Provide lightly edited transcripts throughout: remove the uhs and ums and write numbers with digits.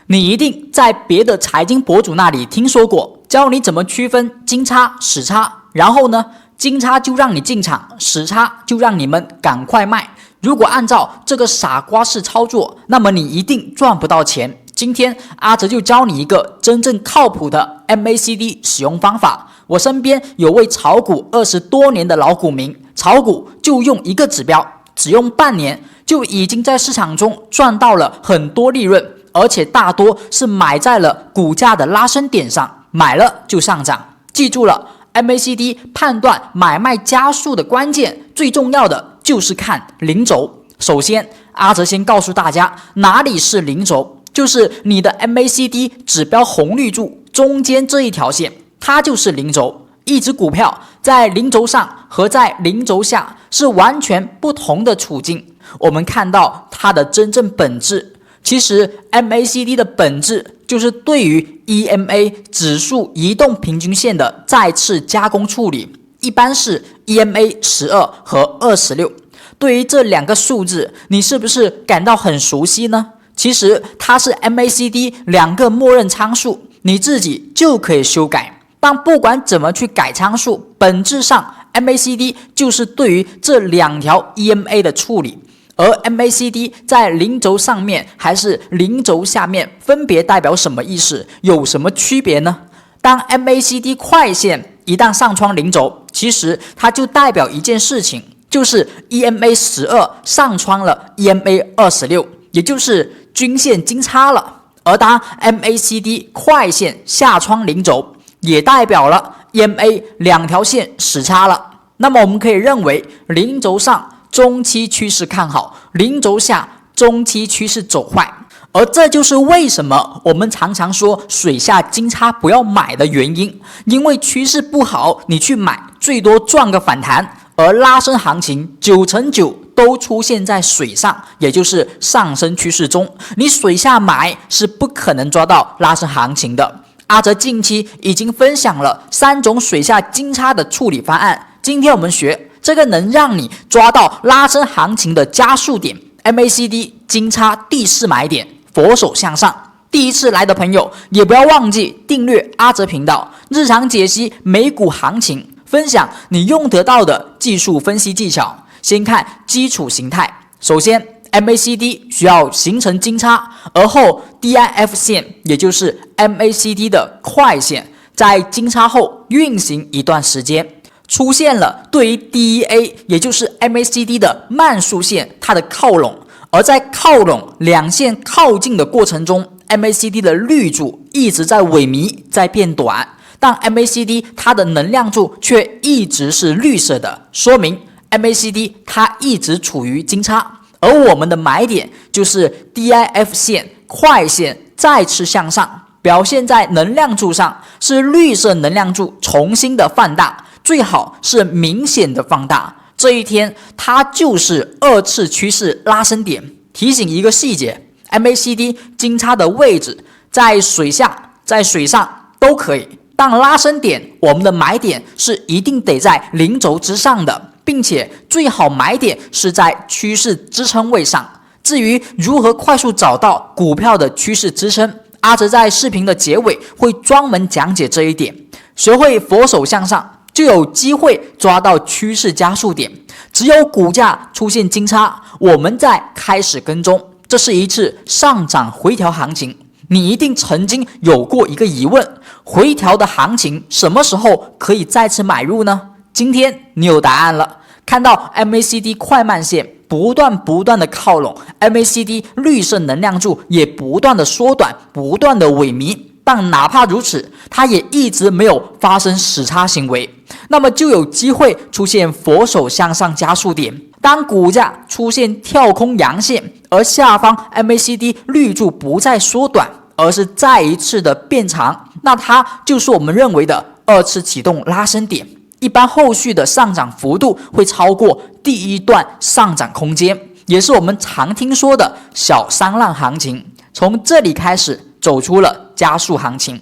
你一定在别的财经博主那里听说过，教你怎么区分金叉、死叉，然后呢，金叉就让你进场，死叉就让你们赶快卖。如果按照这个傻瓜式操作，那么你一定赚不到钱。今天阿哲就教你一个真正靠谱的 MACD 使用方法。我身边有位炒股20多年的老股民，炒股就用一个指标，只用半年就已经在市场中赚到了很多利润，而且大多是买在了股价的拉升点上，买了就上涨。记住了， MACD 判断买卖加速的关键，最重要的就是看零轴。首先，阿哲先告诉大家哪里是零轴，就是你的 MACD 指标红绿柱中间这一条线，它就是零轴。一只股票在零轴上和在零轴下是完全不同的处境。我们看到它的真正本质，其实 MACD 的本质就是对于 EMA 指数移动平均线的再次加工处理，一般是 EMA 12和26。对于这两个数字，你是不是感到很熟悉呢？其实它是 MACD 两个默认参数，你自己就可以修改。但不管怎么去改参数，本质上 MACD 就是对于这两条 EMA 的处理。而 MACD 在零轴上面还是零轴下面，分别代表什么意思？有什么区别呢？当 MACD 快线一旦上穿零轴，其实它就代表一件事情，就是 EMA 12上穿了 EMA 26，也就是均线金叉了。而当 MACD 快线下穿零轴，也代表了 EMA 两条线死叉了。那么我们可以认为，零轴上中期趋势看好，零轴下中期趋势走坏。而这就是为什么我们常常说水下金叉不要买的原因，因为趋势不好，你去买最多赚个反弹，而拉升行情9%都出现在水上，也就是上升趋势中，你水下买是不可能抓到拉升行情的。阿哲近期已经分享了3种水下金叉的处理方案，今天我们学这个能让你抓到拉升行情的加速点， MACD 金叉第4买点，佛手向上。第一次来的朋友也不要忘记订阅阿哲频道，日常解析美股行情，分享你用得到的技术分析技巧。先看基础形态，首先MACD 需要形成金叉，而后 DIF 线，也就是 MACD 的快线，在金叉后运行一段时间，出现了对于 DEA 也就是 MACD 的慢速线它的靠拢，而在靠拢两线靠近的过程中， MACD 的绿柱一直在萎靡，在变短，但 MACD 它的能量柱却一直是绿色的，说明 MACD 它一直处于金叉。而我们的买点就是 DIF 线快线再次向上，表现在能量柱上，是绿色能量柱重新的放大，最好是明显的放大。这一天它就是2次趋势拉升点。提醒一个细节， MACD 金叉的位置在水下在水上都可以，但拉升点我们的买点是一定得在零轴之上的，并且最好买点是在趋势支撑位上。至于如何快速找到股票的趋势支撑，阿哲在视频的结尾会专门讲解这一点。学会佛手向上，就有机会抓到趋势加速点。只有股价出现金叉，我们再开始跟踪。这是一次上涨回调行情，你一定曾经有过一个疑问，回调的行情什么时候可以再次买入呢？今天你有答案了。看到 MACD 快慢线不断的靠拢， MACD 绿色能量柱也不断的缩短，不断的萎靡，但哪怕如此，它也一直没有发生死叉行为，那么就有机会出现佛手向上加速点。当股价出现跳空阳线，而下方 MACD 绿柱不再缩短，而是再一次的变长，那它就是我们认为的2次启动拉升点。一般后续的上涨幅度会超过第一段上涨空间，也是我们常听说的小三浪行情，从这里开始走出了加速行情。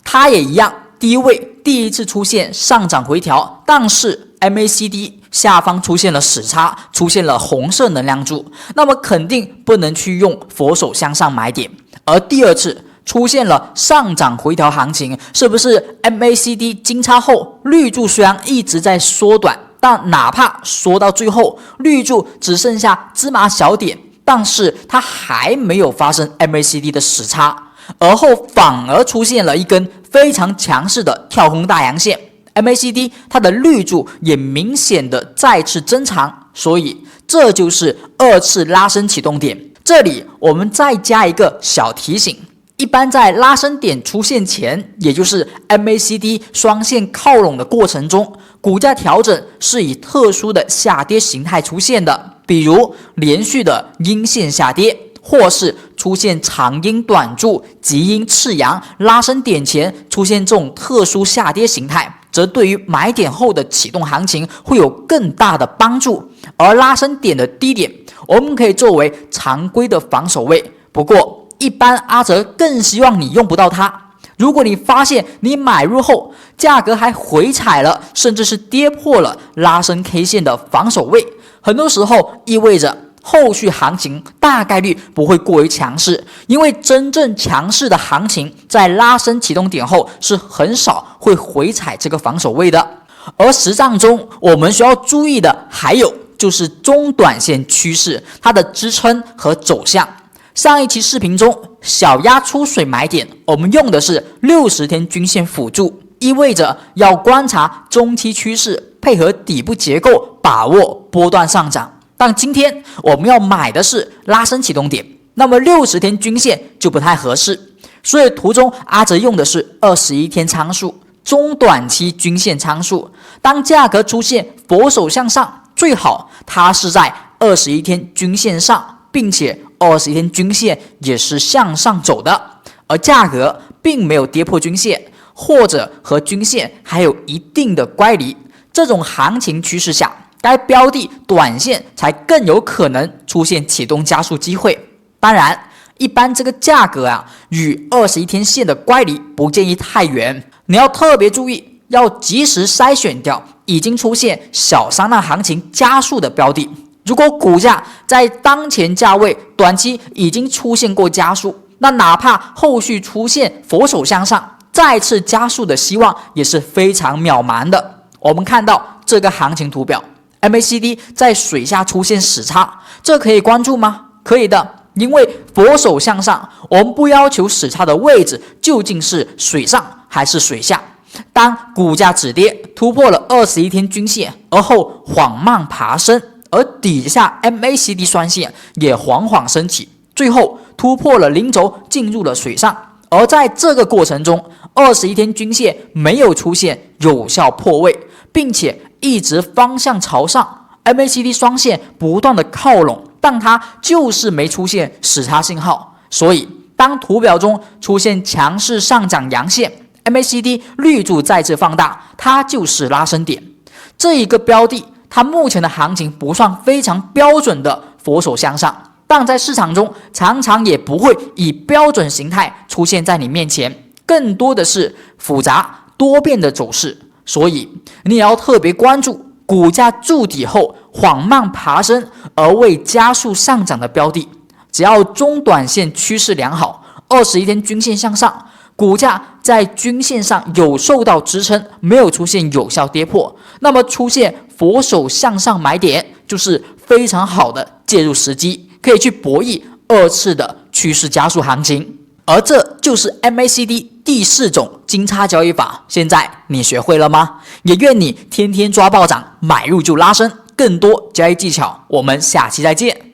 它也一样，低位第一次出现上涨回调，但是 MACD 下方出现了死叉，出现了红色能量柱，那么肯定不能去用佛手向上买点。而第二次出现了上涨回调行情，是不是 MACD 金叉后绿柱虽然一直在缩短，但哪怕缩到最后绿柱只剩下芝麻小点，但是它还没有发生 MACD 的死叉，而后反而出现了一根非常强势的跳空大阳线， MACD 它的绿柱也明显的再次增长，所以这就是二次拉升启动点。这里我们再加一个小提醒，一般在拉升点出现前，也就是 MACD 双线靠拢的过程中，股价调整是以特殊的下跌形态出现的，比如连续的阴线下跌，或是出现长阴短柱、急阴次阳，拉升点前出现这种特殊下跌形态，则对于买点后的启动行情会有更大的帮助。而拉升点的低点，我们可以作为常规的防守位，不过一般阿哲更希望你用不到它。如果你发现你买入后价格还回踩了，甚至是跌破了拉升 K 线的防守位，很多时候意味着后续行情大概率不会过于强势，因为真正强势的行情在拉升启动点后是很少会回踩这个防守位的。而实战中我们需要注意的还有就是中短线趋势它的支撑和走向。上一期视频中小鸭出水买点，我们用的是60天均线辅助，意味着要观察中期趋势，配合底部结构，把握波段上涨。但今天我们要买的是拉升启动点，那么60天均线就不太合适，所以图中阿哲用的是21天参数，中短期均线参数。当价格出现佛手向上，最好它是在21天均线上，并且21天均线也是向上走的，而价格并没有跌破均线，或者和均线还有一定的乖离，这种行情趋势下，该标的短线才更有可能出现启动加速机会。当然，一般这个价格与21天线的乖离不建议太远，你要特别注意，要及时筛选掉已经出现小三浪行情加速的标的。如果股价在当前价位短期已经出现过加速，那哪怕后续出现佛手向上再次加速的希望也是非常渺茫的。我们看到这个行情图表， MACD 在水下出现死叉，这可以关注吗？可以的，因为佛手向上，我们不要求死叉的位置究竟是水上还是水下。当股价止跌突破了21天均线，而后缓慢爬升，而底下 MACD 双线也缓缓升起，最后突破了零轴进入了水上，而在这个过程中21天均线没有出现有效破位，并且一直方向朝上， MACD 双线不断的靠拢，但它就是没出现死叉信号。所以当图表中出现强势上涨阳线， MACD 绿柱再次放大，它就是拉升点。这一个标的它目前的行情不算非常标准的佛手向上，但在市场中常常也不会以标准形态出现在你面前，更多的是复杂多变的走势。所以你也要特别关注股价筑底后缓慢爬升而未加速上涨的标的。只要中短线趋势良好，21天均线向上，股价在均线上有受到支撑，没有出现有效跌破，那么出现佛手向上买点就是非常好的介入时机，可以去博弈二次的趋势加速行情。而这就是 MACD 第4种金叉交易法，现在你学会了吗？也愿你天天抓暴涨，买入就拉升。更多交易技巧，我们下期再见。